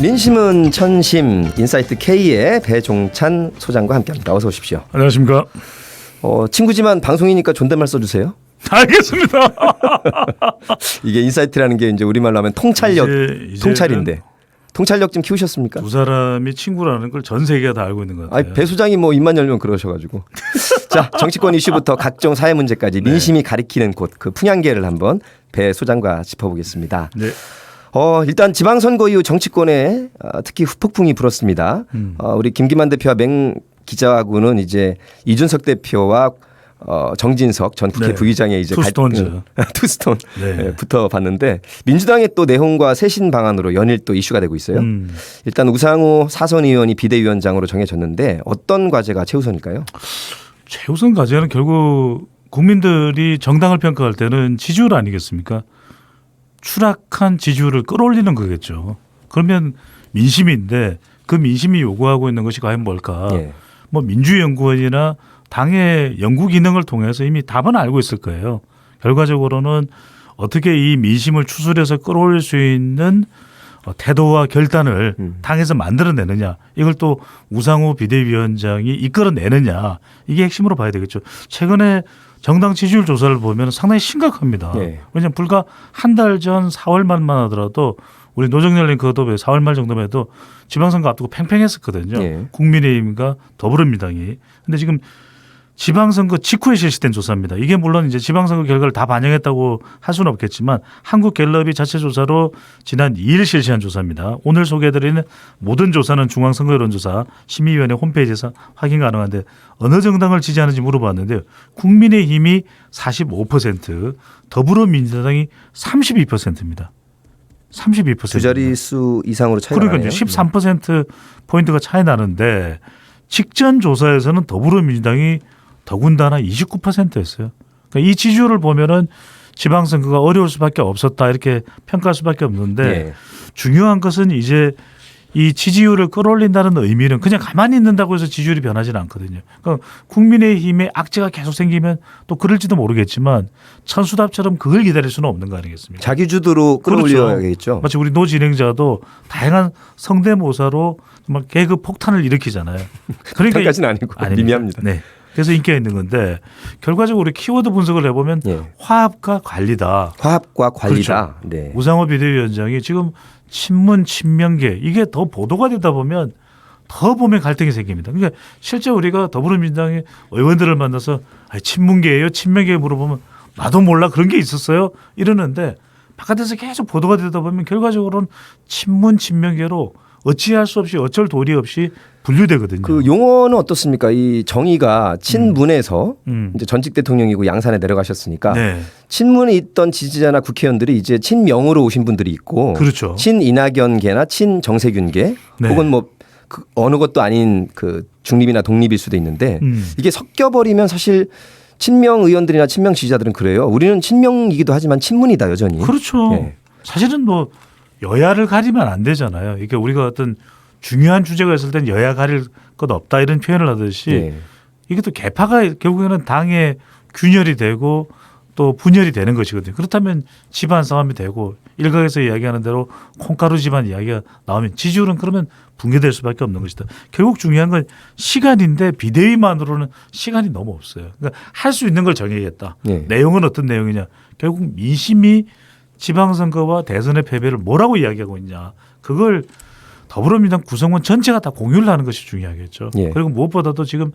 민심은 천심, 인사이트 K의 배종찬 소장과 함께합니다. 어서 오십시오. 안녕하십니까. 친구지만 방송이니까 존댓말 써주세요. 알겠습니다. 이게 인사이트라는 게 이제 우리말로 하면 통찰력, 통찰인데 통찰력 좀 키우셨습니까? 두 사람이 친구라는 걸 전 세계가 다 알고 있는 것 같아요. 배 소장이 뭐 입만 열면 그러셔가지고. 자, 정치권 이슈부터 각종 사회 문제까지 민심이 가리키는 곳, 그 풍향계를 한번 배 소장과 짚어보겠습니다. 네. 일단 지방선거 이후 정치권에 특히 후폭풍이 불었습니다. 우리 김기만 대표와 맹 기자하고는 이제 이준석 대표와 정진석 전 국회 네. 부의장의 이제 투스톤즈. 투스톤 네. 붙어봤는데 민주당의 또 내홍과 쇄신 방안으로 연일 또 이슈가 되고 있어요. 일단 우상호 사선 의원이 비대위원장으로 정해졌는데 어떤 과제가 최우선일까요? 최우선 과제는 결국 국민들이 정당을 평가할 때는 지지율 아니겠습니까? 추락한 지지율을 끌어올리는 거겠죠. 그러면 민심인데 그 민심이 요구하고 있는 것이 과연 뭘까? 예. 뭐 민주연구원이나 당의 연구 기능을 통해서 이미 답은 알고 있을 거예요. 결과적으로는 어떻게 이 민심을 추스려서 끌어올릴 수 있는 태도와 결단을 당에서 만들어내느냐, 이걸 또 우상호 비대위원장이 이끌어내느냐, 이게 핵심으로 봐야 되겠죠. 최근에 정당 지지율 조사를 보면 상당히 심각합니다. 네. 왜냐하면 불과 한 달 전 4월 말만 하더라도 우리 노정열 링크도 4월 말 정도만 해도 지방선거 앞두고 팽팽했었거든요. 네. 국민의힘과 더불어민주당이. 근데 지금 지방선거 직후에 실시된 조사입니다. 이게 물론 이제 지방선거 결과를 다 반영했다고 할 수는 없겠지만 한국갤럽이 자체 조사로 지난 2일 실시한 조사입니다. 오늘 소개해드리는 모든 조사는 중앙선거여론조사 심의위원회 홈페이지에서 확인 가능한데 어느 정당을 지지하는지 물어봤는데요. 국민의힘이 45%, 더불어민주당이 32%입니다. 32%. 두 자릿수 이상으로 차이가 그러니까 나네요. 13%포인트가 차이 나는데 직전 조사에서는 더불어민주당이 더군다나 29%였어요. 그러니까 이 지지율을 보면은 지방선거가 어려울 수밖에 없었다 이렇게 평가할 수밖에 없는데 네. 중요한 것은 이제 이 지지율을 끌어올린다는 의미는 그냥 가만히 있는다고 해서 지지율이 변하지는 않거든요. 그러니까 국민의힘에 악재가 계속 생기면 또 그럴지도 모르겠지만 천수답처럼 그걸 기다릴 수는 없는 거 아니겠습니까? 자기 주도로 끌어올려야겠죠. 마치 우리 노 진행자도 다양한 성대모사로 정말 개그 폭탄을 일으키잖아요. 그러니까 폭탄까지는 아니고 아닙니다. 미미합니다. 네. 그래서 인기가 있는 건데 결과적으로 우리 키워드 분석을 해보면 예. 화합과 관리다. 화합과 관리다. 그렇죠. 네. 우상호 비대위원장이 지금 친문 친명계 이게 더 보도가 되다 보면 더 보면 갈등이 생깁니다. 그러니까 실제 우리가 더불어민주당의 의원들을 만나서 친문계예요, 친명계에 물어보면 나도 몰라 그런 게 있었어요 이러는데 바깥에서 계속 보도가 되다 보면 결과적으로는 친문 친명계로 어찌할 수 없이 어쩔 도리 없이 분류되거든요. 그 용어는 어떻습니까? 이 정의가 친문에서 이제 전직 대통령이고 양산에 내려가셨으니까 네. 친문에 있던 지지자나 국회의원들이 이제 친명으로 오신 분들이 있고, 그렇죠. 친이낙연계나 친정세균계, 네. 혹은 뭐 그 어느 것도 아닌 그 중립이나 독립일 수도 있는데 이게 섞여버리면 사실 친명 의원들이나 친명 지지자들은 그래요. 우리는 친명이기도 하지만 친문이다 여전히. 그렇죠. 네. 사실은 뭐 여야를 가리면 안 되잖아요. 이게 우리가 어떤 중요한 주제가 있을 땐 여야 가릴 것 없다 이런 표현을 하듯이 네. 이게 또 개파가 결국에는 당의 균열이 되고 또 분열이 되는 것이거든요. 그렇다면 집안 싸움이 되고 일각에서 이야기하는 대로 콩가루 집안 이야기가 나오면 지지율은 그러면 붕괴될 수밖에 없는 것이다. 결국 중요한 건 시간인데 비대위만으로는 시간이 너무 없어요. 그러니까 할 수 있는 걸 정해야겠다. 네. 내용은 어떤 내용이냐. 결국 민심이 지방선거와 대선의 패배를 뭐라고 이야기하고 있냐. 그걸 더불어민주당 구성원 전체가 다 공유를 하는 것이 중요하겠죠. 예. 그리고 무엇보다도 지금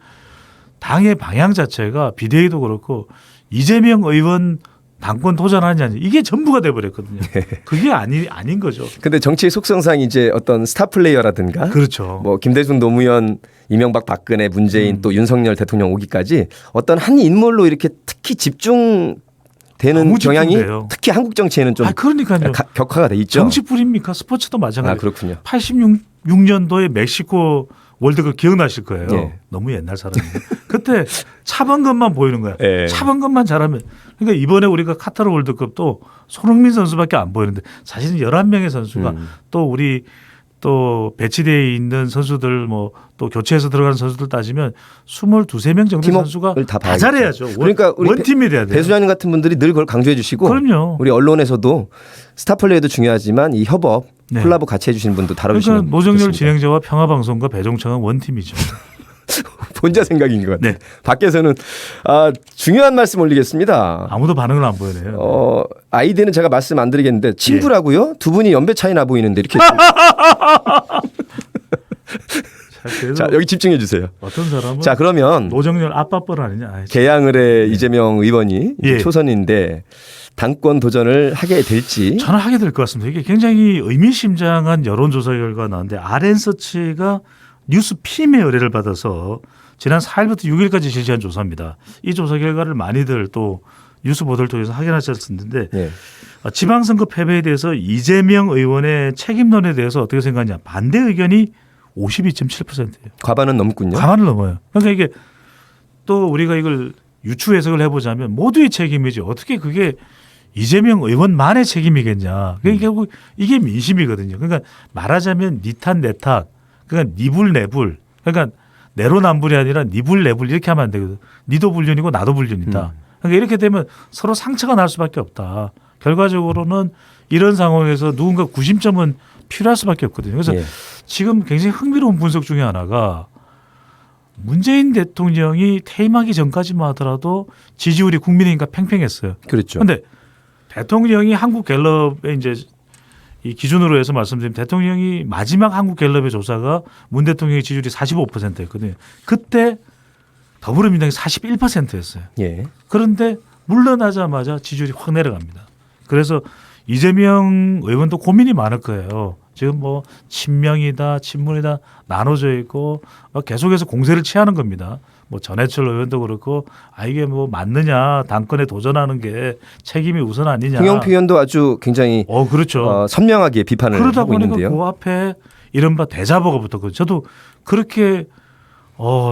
당의 방향 자체가 비대위도 그렇고 이재명 의원 당권 도전하느냐 이게 전부가 돼버렸거든요. 그게 아닌 거죠. 근데 정치의 속성상 이제 어떤 스타 플레이어라든가 그렇죠. 뭐 김대중 노무현 이명박 박근혜 문재인 또 윤석열 대통령 오기까지 어떤 한 인물로 이렇게 특히 집중되는 너무 경향이 집중돼요. 특히 한국 정치에는 좀 그러니까요. 격화가 돼 있죠. 정치 뿌립니까? 스포츠도 마찬가지. 그렇군요. 86년도에 멕시코 월드컵 기억나실 거예요. 예. 너무 옛날 사람인데 그때 차번 것만 보이는 거야. 예. 차번 것만 잘하면. 그러니까 이번에 우리가 카타르 월드컵도 손흥민 선수밖에 안 보이는데 사실은 11명의 선수가 또 우리 또 배치되어 있는 선수들 뭐 또 교체해서 들어가는 선수들 따지면 22~23명 정도 선수가 다 잘해야죠. 그러니까 우리 원팀이 돼야 돼요. 배 소장님 같은 분들이 늘 그걸 강조해 주시고 그럼요. 우리 언론에서도 스타 플레이도 중요하지만 이 협업 네. 콜라보 같이 해주시는 분도 다뤄주시면 그러니까 노정열 좋겠습니다. 진행자와 평화방송과 배종창은 원팀이죠. 본자 생각인 것 같아요. 네. 밖에서는 중요한 말씀 올리겠습니다. 아무도 반응을 안 보이네요. 아이디는 제가 말씀 안 드리겠는데 친구라고요? 두 분이 연배 차이 나 보이는데 이렇게 자 여기 집중해 주세요. 어떤 사람은 자 그러면 노정열 아빠뻘 아니냐. 아이, 개항을 해 이재명 의원이 예. 초선인데 당권 도전을 하게 될지 저는 하게 될 것 같습니다. 이게 굉장히 의미심장한 여론조사 결과가 나왔는데 RN서치가 뉴스 피임의 의뢰를 받아서 지난 4일부터 6일까지 실시한 조사입니다. 이 조사 결과를 많이들 또 뉴스 보도를 통해서 확인하셨는데 예. 지방선거 패배에 대해서 이재명 의원의 책임론에 대해서 어떻게 생각하냐. 반대 의견이 52.7%예요. 과반은 넘군요. 과반을 넘어요. 그러니까 이게 또 우리가 이걸 유추 해석을 해보자면 모두의 책임이지 어떻게 그게 이재명 의원만의 책임이겠냐. 그게 결국 이게 민심이거든요. 그러니까 말하자면 니 탓 내 탓. 그러니까 니불 내불. 그러니까 내로남불이 아니라 니불 내불 이렇게 하면 안 되거든. 니도 불륜이고 나도 불륜이다. 그러니까 이렇게 되면 서로 상처가 날 수밖에 없다. 결과적으로는 이런 상황에서 누군가 구심점은 필요할 수밖에 없거든요. 그래서 예. 지금 굉장히 흥미로운 분석 중에 하나가 문재인 대통령이 퇴임하기 전까지만 하더라도 지지율이 국민의힘과 팽팽했어요. 그렇죠. 그런데 대통령이 한국갤럽의 이제 이 기준으로 해서 말씀드리면 대통령이 마지막 한국갤럽의 조사가 문 대통령의 지지율이 45%였거든요. 그때 더불어민주당이 41%였어요. 예. 그런데 물러나자마자 지지율이 확 내려갑니다. 그래서 이재명 의원도 고민이 많을 거예요. 지금 뭐 친명이다, 친문이다 나눠져 있고 막 계속해서 공세를 취하는 겁니다. 뭐 전해철 의원도 그렇고 이게 뭐 맞느냐 당권에 도전하는 게 책임이 우선 아니냐. 홍영표 의원도 아주 굉장히 그렇죠. 선명하게 비판을 그러다 하고 보니까 있는데요. 그 앞에 이른바 대자보가 붙었거든요. 저도 그렇게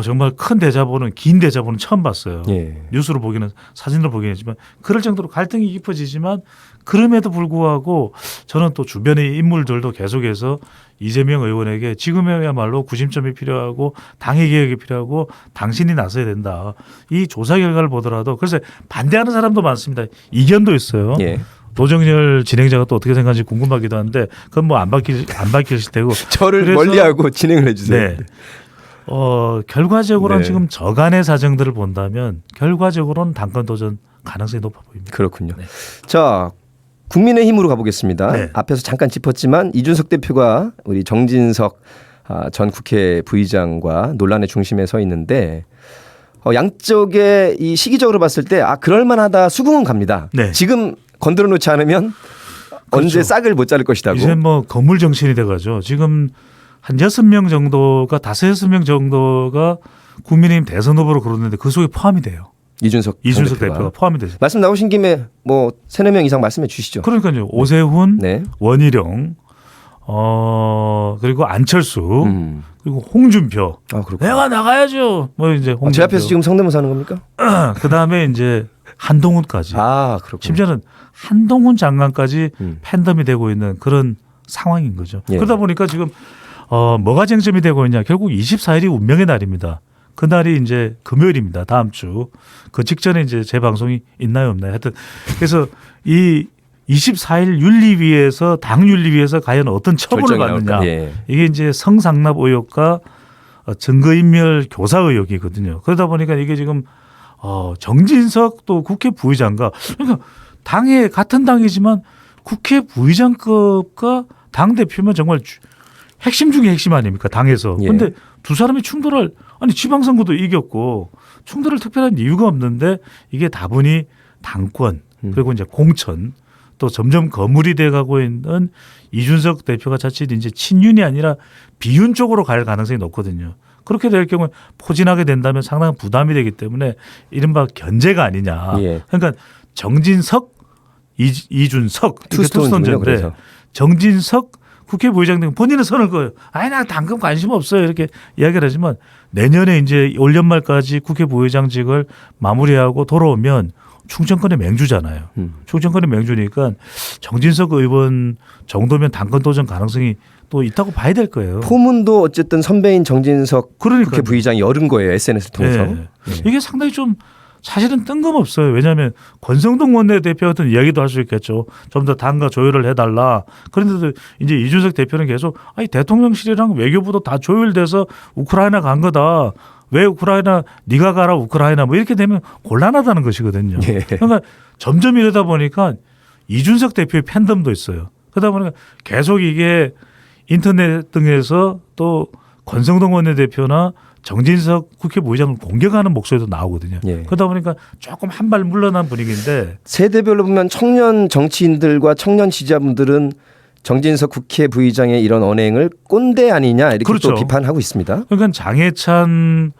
정말 큰 대자보는 긴 대자보는 처음 봤어요. 예. 뉴스로 보기는 사진으로 보기는 했지만 그럴 정도로 갈등이 깊어지지만 그럼에도 불구하고 저는 또 주변의 인물들도 계속해서 이재명 의원에게 지금이야말로 구심점이 필요하고 당의 개혁이 필요하고 당신이 나서야 된다. 이 조사 결과를 보더라도 그래서 반대하는 사람도 많습니다. 이견도 있어요. 예. 노정열 진행자가 또 어떻게 생각하는지 궁금하기도 한데 그건 뭐 안 밝힐 테고 저를 그래서- 멀리하고 진행을 해주세요. 네. 결과적으로는 네. 지금 저간의 사정들을 본다면 결과적으로는 당권 도전 가능성이 높아 보입니다. 그렇군요. 네. 자, 국민의힘으로 가보겠습니다. 네. 앞에서 잠깐 짚었지만 이준석 대표가 우리 정진석 전 국회 부의장과 논란의 중심에 서 있는데 양쪽에 이 시기적으로 봤을 때 그럴만하다 수긍은 갑니다. 네. 지금 건드려 놓지 않으면 언제 그렇죠. 싹을 못 자를 것이다고. 이제 뭐 건물 정신이 돼가죠. 지금 한 6명 정도가 5-6명 정도가 국민의힘 대선 후보로 거론했는데 그 속에 포함이 돼요. 이준석 대표가 포함이 되죠. 말씀 나오신 김에 뭐 3-4명 이상 말씀해 주시죠. 그러니까요. 오세훈, 네. 원희룡, 그리고 안철수, 그리고 홍준표. 그렇군요. 내가 나가야죠. 뭐 이제 홍준표. 제 앞에서 지금 성대모사 하는 겁니까? 그 다음에 이제 한동훈까지. 그렇군요. 심지어는 한동훈 장관까지 음. 팬덤이 되고 있는 그런 상황인 거죠. 예. 그러다 보니까 지금 뭐가 쟁점이 되고 있냐. 결국 24일이 운명의 날입니다. 그날이 이제 금요일입니다. 다음 주. 그 직전에 이제 제 방송이 있나요 없나요? 하여튼 그래서 이 24일 윤리위에서 당 윤리위에서 과연 어떤 처분을 결정이 받느냐. 나올까? 예. 이게 이제 성상납 의혹과 증거인멸 교사 의혹이거든요. 그러다 보니까 이게 지금 정진석 또 국회 부의장과 그러니까 당의 같은 당이지만 국회 부의장급과 당 대표면 정말 핵심 중에 핵심 아닙니까 당에서. 예. 그런데 두 사람이 충돌을 지방선거도 이겼고 충돌을 특별한 이유가 없는데 이게 다분히 당권 그리고 이제 공천 또 점점 거물이 돼가고 있는 이준석 대표가 자칫 이제 친윤이 아니라 비윤 쪽으로 갈 가능성이 높거든요. 그렇게 될 경우에 포진하게 된다면 상당한 부담이 되기 때문에 이른바 견제가 아니냐. 예. 그러니까 정진석, 이준석 투스톤인데요. 투스톤제인데 그래서 정진석 국회 부의장 등 본인은 선을 그어요. 나 당근 관심 없어요. 이렇게 이야기를 하지만 내년에 이제 올 연말까지 국회 부의장직을 마무리하고 돌아오면 충청권의 맹주잖아요. 충청권의 맹주니까 정진석 의원 정도면 당권 도전 가능성이 또 있다고 봐야 될 거예요. 포문도 어쨌든 선배인 정진석 그러니까요. 국회 부의장이 열은 거예요. SNS를 통해서. 네. 이게 상당히 좀 사실은 뜬금없어요. 왜냐하면 권성동 원내대표 같은 이야기도 할 수 있겠죠. 좀 더 당과 조율을 해달라. 그런데도 이제 이준석 대표는 계속 아니 대통령실이랑 외교부도 다 조율돼서 우크라이나 간 거다. 왜 우크라이나 네가 가라 우크라이나 뭐 이렇게 되면 곤란하다는 것이거든요. 예. 그러니까 점점 이러다 보니까 이준석 대표의 팬덤도 있어요. 그러다 보니까 계속 이게 인터넷 등에서 또 권성동 원내대표나 정진석 국회 부의장을 공격하는 목소리도 나오거든요. 예. 그러다 보니까 조금 한 발 물러난 분위기인데 세대별로 보면 청년 정치인들과 청년 지지자분들은 정진석 국회 부의장의 이런 언행을 꼰대 아니냐 이렇게 그렇죠. 또 비판하고 있습니다. 그러니까 장해찬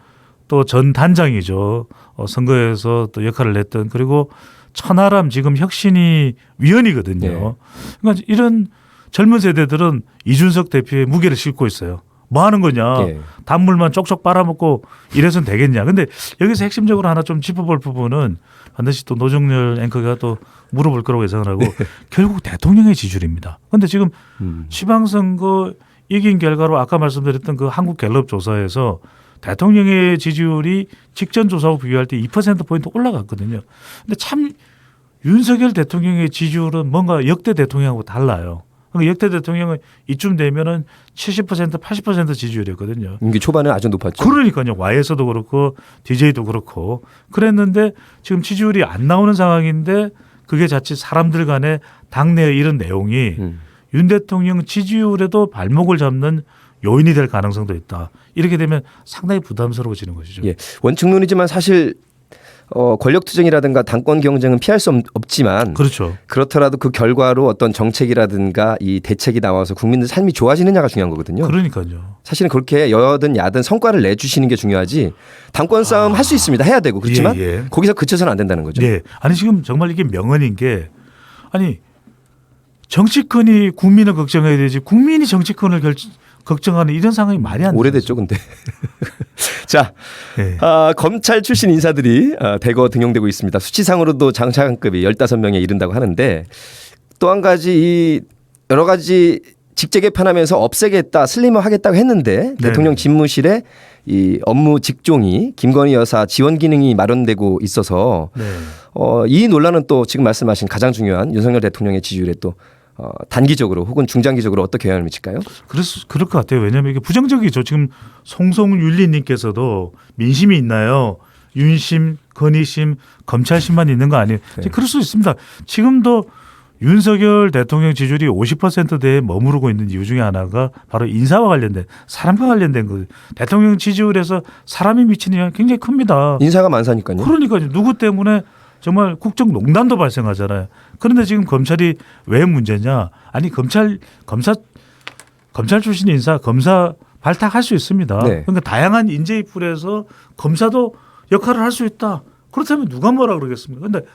또 전 단장이죠. 선거에서 또 역할을 했던 그리고 천하람 지금 혁신이 위원이거든요. 네. 그러니까 이런 젊은 세대들은 이준석 대표의 무게를 싣고 있어요. 뭐 하는 거냐. 예. 단물만 쪽쪽 빨아먹고 이래선 되겠냐. 근데 여기서 핵심적으로 하나 좀 짚어볼 부분은 반드시 또 노정열 앵커가 또 물어볼 거라고 예상을 하고 결국 대통령의 지지율입니다. 그런데 지금 지방선거 이긴 결과로 아까 말씀드렸던 그 한국갤럽 조사에서 대통령의 지지율이 직전 조사하고 비교할 때 2%포인트 올라갔거든요. 근데 참 윤석열 대통령의 지지율은 뭔가 역대 대통령하고 달라요. 그러니까 역대 대통령은 이쯤 되면은 70% 80% 지지율이었거든요. 임기 초반에 아주 높았죠. 그러니까요. Y에서도 그렇고 DJ도 그렇고 그랬는데 지금 지지율이 안 나오는 상황인데 그게 자칫 사람들 간에 당내의 이런 내용이 윤 대통령 지지율에도 발목을 잡는 요인이 될 가능성도 있다. 이렇게 되면 상당히 부담스러워지는 것이죠. 예. 원칙론이지만 사실 권력 투쟁이라든가 당권 경쟁은 피할 수 없지만 그렇죠. 그렇더라도 그 결과로 어떤 정책이라든가 이 대책이 나와서 국민들 삶이 좋아지느냐가 중요한 거거든요. 그러니까요. 사실은 그렇게 여든 야든 성과를 내주시는 게 중요하지 당권 싸움 할 수 있습니다. 해야 되고 그렇지만 예. 거기서 그쳐서는 안 된다는 거죠. 네. 아니 지금 정말 이게 명언인 게 아니 정치권이 국민을 걱정해야 되지 국민이 정치권을 걱정하는 이런 상황이 말이 안 돼요. 오래됐죠, 근데. 자, 네. 검찰 출신 인사들이 대거 등용되고 있습니다. 수치상으로도 장차관급이 15명에 이른다고 하는데 또 한 가지 이 여러 가지 직제 개편하면서 없애겠다, 슬림화하겠다고 했는데 네. 대통령 집무실에 이 업무 직종이 김건희 여사 지원 기능이 마련되고 있어서 네. 이 논란은 또 지금 말씀하신 가장 중요한 윤석열 대통령의 지지율에 또 단기적으로 혹은 중장기적으로 어떻게 영향을 미칠까요? 그럴 것 같아요. 왜냐하면 이게 부정적이죠. 지금 송송윤리님께서도 민심이 있나요? 윤심, 건의심, 검찰심만 있는 거 아니에요? 네. 그럴 수 있습니다. 지금도 윤석열 대통령 지지율이 50%대에 머무르고 있는 이유 중에 하나가 바로 인사와 관련된 사람과 관련된 거예요. 대통령 지지율에서 사람이 미치는 영향이 굉장히 큽니다. 인사가 많사니까요. 그러니까 누구 때문에 정말 국정농단도 발생하잖아요. 그런데 지금 검찰이 왜 문제냐? 아니 검찰 출신 인사 검사 발탁할 수 있습니다. 네. 그러니까 다양한 인재의 풀에서 검사도 역할을 할 수 있다. 그렇다면 누가 뭐라 그러겠습니까? 그런데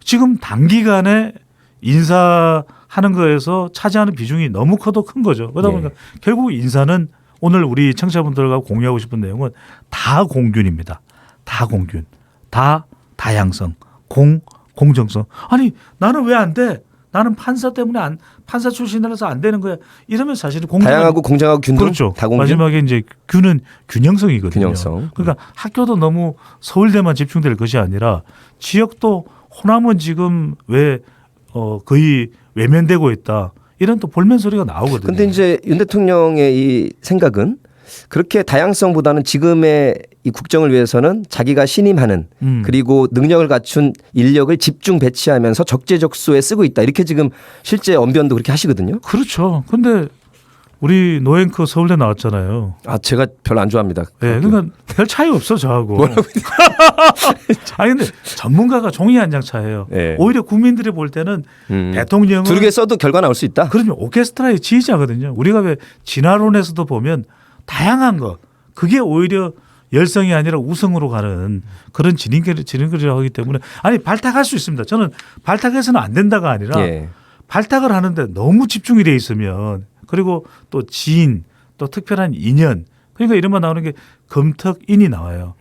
지금 단기간에 인사하는 거에서 차지하는 비중이 너무 커도 큰 거죠. 그러다 보니까 결국 인사는 오늘 우리 청취자분들과 공유하고 싶은 내용은 다 공균입니다. 다 공균. 다 다양성. 공정성. 아니 나는 왜 안 돼? 나는 판사 때문에 판사 출신이라서 안 되는 거야. 이러면 사실은 다양하고 공정하고 균등. 그렇죠. 다 공균. 마지막에 이제 균은 균형성이거든요. 균형성. 그러니까 학교도 너무 서울대만 집중될 것이 아니라 지역도 호남은 지금 왜 거의 외면되고 있다. 이런 또 볼멘 소리가 나오거든요. 그런데 이제 윤 대통령의 이 생각은 그렇게 다양성보다는 지금의 이 국정을 위해서는 자기가 신임하는 그리고 능력을 갖춘 인력을 집중 배치하면서 적재적소에 쓰고 있다. 이렇게 지금 실제 언변도 그렇게 하시거든요. 그렇죠. 근데 우리 노앵커 서울대 나왔잖아요. 제가 별로 안 좋아합니다. 네, 그러니까 별 차이 없어 저하고. 아니 근데 전문가가 종이 한 장 차예요. 네. 오히려 국민들이 볼 때는 대통령은 두르게 써도 결과 나올 수 있다. 그러면 오케스트라의 지휘자거든요. 우리가 왜 진화론에서도 보면 다양한 거 그게 오히려 열성이 아니라 우성으로 가는 그런 진행거리라고 하기 때문에 아니 발탁할 수 있습니다. 저는 발탁해서는 안 된다가 아니라 발탁을 하는데 너무 집중이 돼 있으면 그리고 또 지인 또 특별한 인연 그러니까 이름만 나오는 게 검특인이 나와요.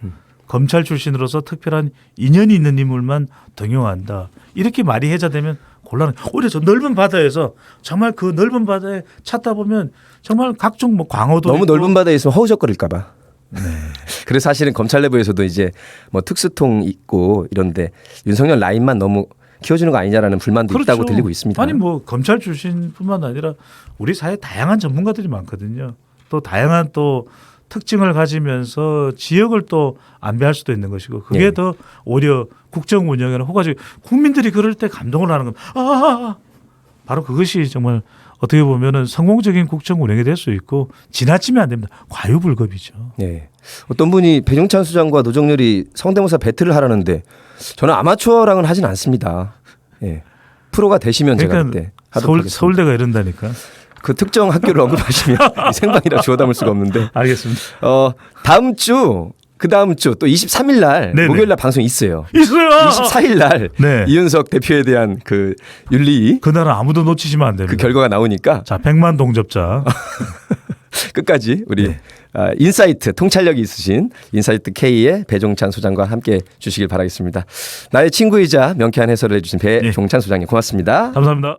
검찰 출신으로서 특별한 인연이 있는 인물만 등용한다. 이렇게 말이 해자되면 곤란해. 오히려 저 넓은 바다에서 정말 그 넓은 바다에 찾다 보면 정말 각종 뭐 광어도 너무 있고. 넓은 바다에 있으면 허우적거릴까 봐. 그래서 사실은 검찰 내부에서도 이제 뭐 특수통 있고 이런데 윤석열 라인만 너무 키워주는 거 아니냐라는 불만도 있다고 들리고 있습니다. 아니 뭐 검찰 출신뿐만 아니라 우리 사회에 다양한 전문가들이 많거든요. 또 다양한 또 특징을 가지면서 지역을 또 안배할 수도 있는 것이고 그게 예. 더 오히려 국정 운영에는 호가지 국민들이 그럴 때 감동을 하는 겁니다. 바로 그것이 정말 어떻게 보면은 성공적인 국정 운영이 될 수 있고 지나치면 안 됩니다. 과유불급이죠. 예. 어떤 분이 배종찬 수장과 노정열이 성대모사 배틀을 하라는데 저는 아마추어랑은 하진 않습니다. 예. 프로가 되시면 제가 그러니까 그때 하도록 하겠습니다. 서울대가 이런다니까. 그 특정 학교를 언급하시면 이 생방이라 주워 담을 수가 없는데 알겠습니다. 다음 주 그 다음 주 또 23일 날 네네. 목요일 날 방송이 있어요. 있어요. 24일 날 네. 이윤석 대표에 대한 그 윤리 그날은 아무도 놓치시면 안 됩니다. 그 결과가 나오니까 자, 100만 동접자. 끝까지 우리 네. 인사이트 통찰력이 있으신 인사이트 K의 배종찬 소장과 함께 주시길 바라겠습니다. 나의 친구이자 명쾌한 해설을 해주신 배종찬 소장님 고맙습니다. 감사합니다.